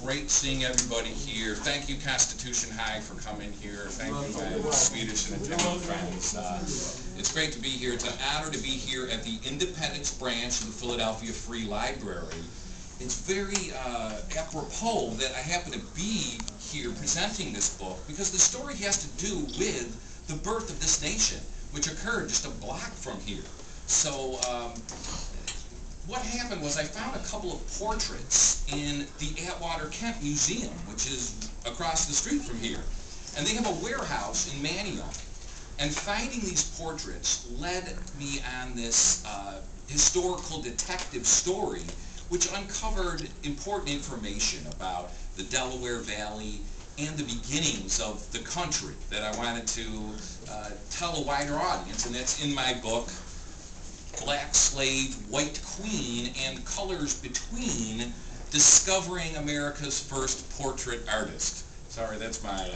great seeing everybody here. Thank you, Constitution High, for coming here. Thank you, my Swedish and Italian friends. It's great to be here. It's an honor to be here at the Independence branch of the Philadelphia Free Library. It's very apropos that I happen to be here presenting this book because the story has to do with the birth of this nation, which occurred just a block from here. So what happened was I found a couple of portraits in the Atwater Kent Museum, which is across the street from here. And they have a warehouse in Manayunk. And finding these portraits led me on this historical detective story, which uncovered important information about the Delaware Valley and the beginnings of the country that I wanted to tell a wider audience, and that's in my book, Black Slave, White Queen, and Colors Between, Discovering America's First Portrait Artist. Sorry, that's my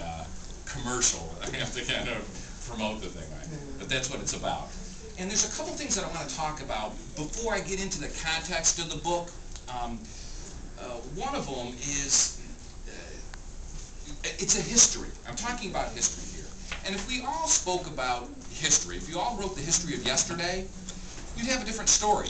commercial. I have to kind of promote the thing, right? But that's what it's about. And there's a couple things that I want to talk about before I get into the context of the book. One of them is, it's a history. I'm talking about history here. And if we all spoke about history, if you all wrote the history of yesterday, you'd have a different story,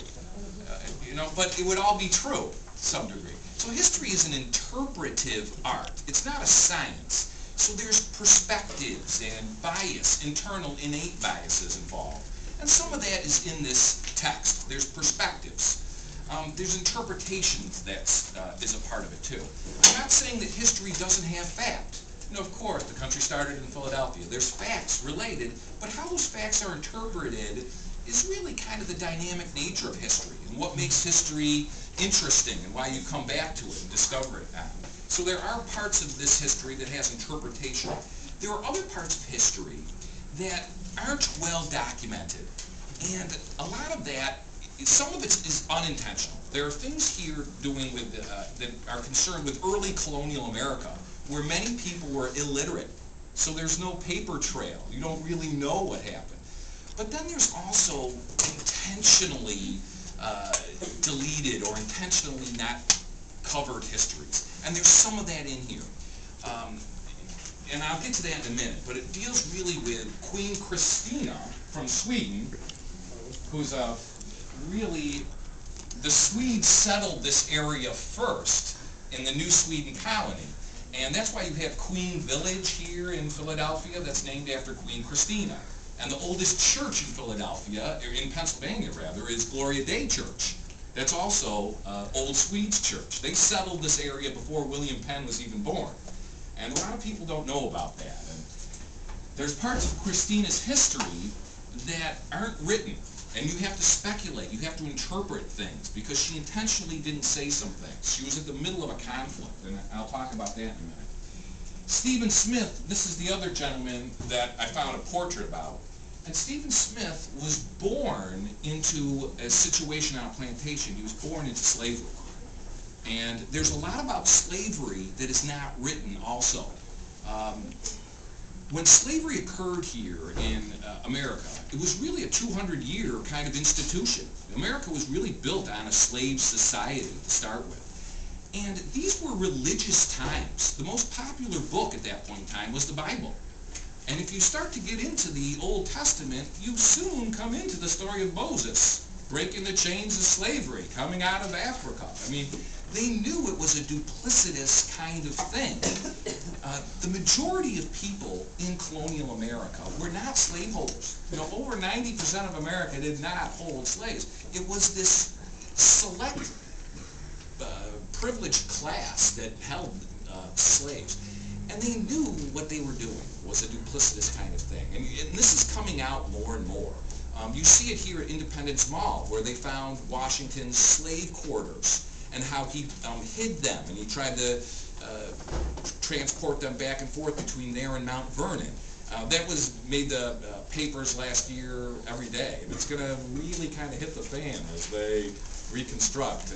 but it would all be true to some degree. So history is an interpretive art. It's not a science. So there's perspectives and bias, internal innate biases involved. And some of that is in this text. There's perspectives. There's interpretations that is a part of it too. I'm not saying that history doesn't have fact. Of course, the country started in Philadelphia. There's facts related, but how those facts are interpreted is really kind of the dynamic nature of history and what makes history interesting and why you come back to it and discover it. So there are parts of this history that has interpretation. There are other parts of history that aren't well documented. And a lot of that, some of it is unintentional. There are things here doing with that are concerned with early colonial America where many people were illiterate. So there's no paper trail. You don't really know what happened. But then there's also intentionally deleted or intentionally not covered histories. And there's some of that in here. And I'll get to that in a minute, but it deals really with Queen Christina from Sweden, who's really, the Swedes settled this area first in the New Sweden colony. And that's why you have Queen Village here in Philadelphia that's named after Queen Christina. And the oldest church in Philadelphia, in Pennsylvania rather, is Gloria Dei Church. That's also Old Swedes Church. They settled this area before William Penn was even born. And a lot of people don't know about that. And there's parts of Christina's history that aren't written. And you have to speculate, you have to interpret things, because she intentionally didn't say some things. She was at the middle of a conflict, and I'll talk about that in a minute. Stephen Smith, this is the other gentleman that I found a portrait about. And Stephen Smith was born into a situation on a plantation. He was born into slavery. And there's a lot about slavery that is not written also. When slavery occurred here in America, it was really a 200-year kind of institution. America was really built on a slave society to start with. And these were religious times. The most popular book at that point in time was the Bible. And if you start to get into the Old Testament, you soon come into the story of Moses, breaking the chains of slavery, coming out of Africa. I mean, they knew it was a duplicitous kind of thing. The majority of people in colonial America were not slaveholders. Over 90% of America did not hold slaves. It was this select privileged class that held slaves. And they knew what they were doing was a duplicitous kind of thing. And this is coming out more and more. You see it here at Independence Mall, where they found Washington's slave quarters and how he hid them, and he tried to transport them back and forth between there and Mount Vernon. That made the papers last year every day, and it's going to really kind of hit the fan as they reconstruct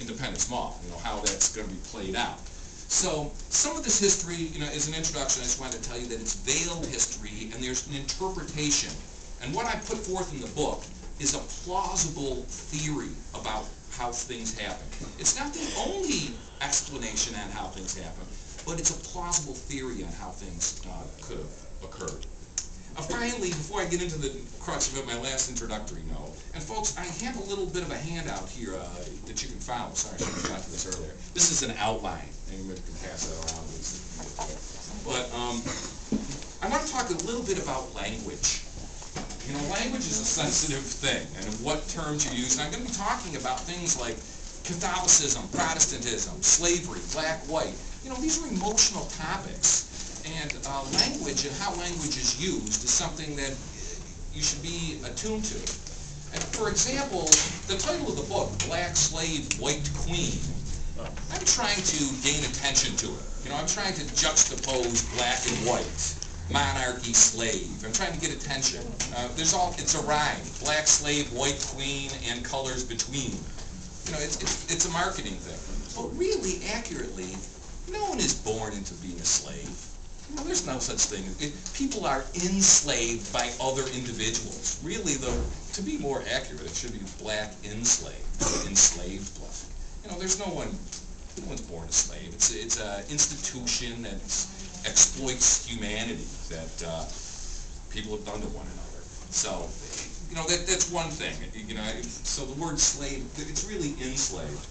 Independence Mall, how that's going to be played out. So some of this history, is an introduction. I just wanted to tell you that it's veiled history, and there's an interpretation. And what I put forth in the book is a plausible theory about how things happen. It's not the only explanation on how things happen, but it's a plausible theory on how things could have occurred. Finally, before I get into the crux of it, my last introductory note, and folks, I have a little bit of a handout here that you can follow. Sorry, I should have got to this earlier. This is an outline, and you can pass that around. But I want to talk a little bit about language. You know, language is a sensitive thing, and what terms you use. And I'm going to be talking about things like Catholicism, Protestantism, slavery, black, white. You know, these are emotional topics. And language and how language is used is something that you should be attuned to. And for example, the title of the book, Black Slave, White Queen, I'm trying to gain attention to it. You know, I'm trying to juxtapose black and white, monarchy, slave. I'm trying to get attention. It's a rhyme, black slave, white queen, and colors between. You know, it's a marketing thing. But really, accurately, no one is born into being a slave. You know, there's no such thing. People are enslaved by other individuals. Really, though, to be more accurate, it should be black enslaved, enslaved black. You know, no one's born a slave. It's an institution that exploits humanity that people have done to one another. So, you know, that's one thing. You know, so the word slave, it's really enslaved.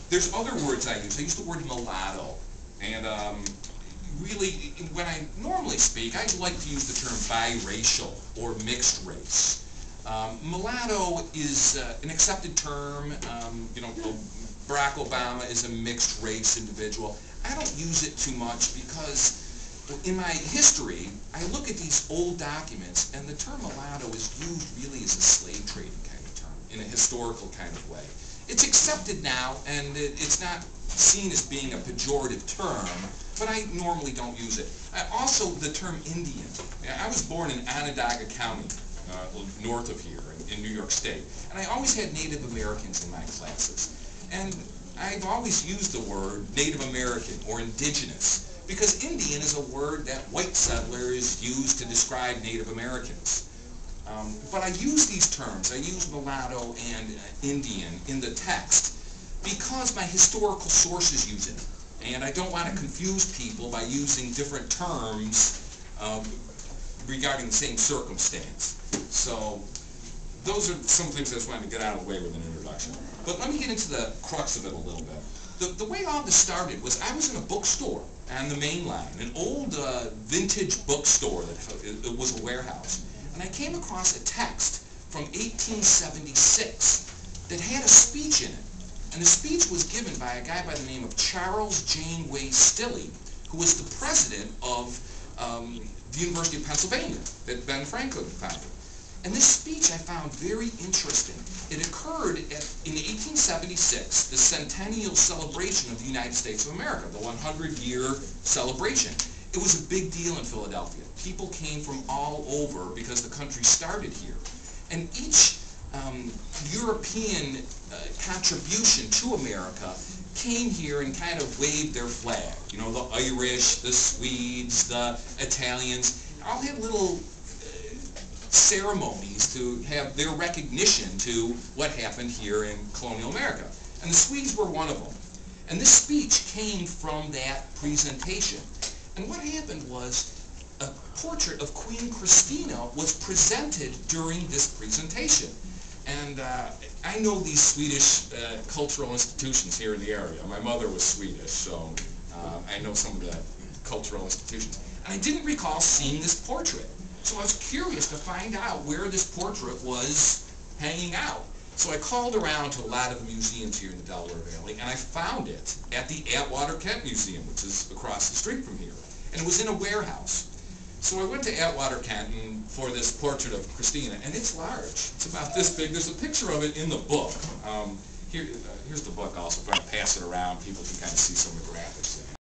There's other words I use. I use the word mulatto, and really, when I normally speak, I like to use the term biracial or mixed race. Mulatto is an accepted term. You know, Barack Obama is a mixed race individual. I don't use it too much because in my history, I look at these old documents, and the term mulatto is used really as a slave trading kind of term, in a historical kind of way. It's accepted now, and it's not seen as being a pejorative term, but I normally don't use it. Also, the term Indian. I was born in Onondaga County, north of here, in New York State, and I always had Native Americans in my classes. And I've always used the word Native American or indigenous, because Indian is a word that white settlers used to describe Native Americans. But I use these terms, I use mulatto and Indian in the text because my historical sources use it. And I don't want to confuse people by using different terms regarding the same circumstance. So those are some things I just wanted to get out of the way with an introduction. But let me get into the crux of it a little bit. The way all this started was I was in a bookstore on the main line, an old vintage bookstore that it was a warehouse. And I came across a text from 1876 that had a speech in it. And the speech was given by a guy by the name of Charles Janeway Stilley, who was the president of the University of Pennsylvania that Ben Franklin founded. And this speech I found very interesting. It occurred in 1876, the centennial celebration of the United States of America, the 100-year celebration. It was a big deal in Philadelphia. People came from all over because the country started here. And each European contribution to America came here and kind of waved their flag. You know, the Irish, the Swedes, the Italians, all had little ceremonies to have their recognition to what happened here in colonial America. And the Swedes were one of them. And this speech came from that presentation. And what happened was a portrait of Queen Christina was presented during this presentation. And I know these Swedish cultural institutions here in the area. My mother was Swedish, so I know some of the cultural institutions. And I didn't recall seeing this portrait. So I was curious to find out where this portrait was hanging out. So I called around to a lot of the museums here in the Delaware Valley, and I found it at the Atwater-Kent Museum, which is across the street from here. And it was in a warehouse. So I went to Atwater-Kent for this portrait of Christina, and it's large. It's about this big. There's a picture of it in the book. Here's the book also. If I pass it around, people can kind of see some of the graphics there.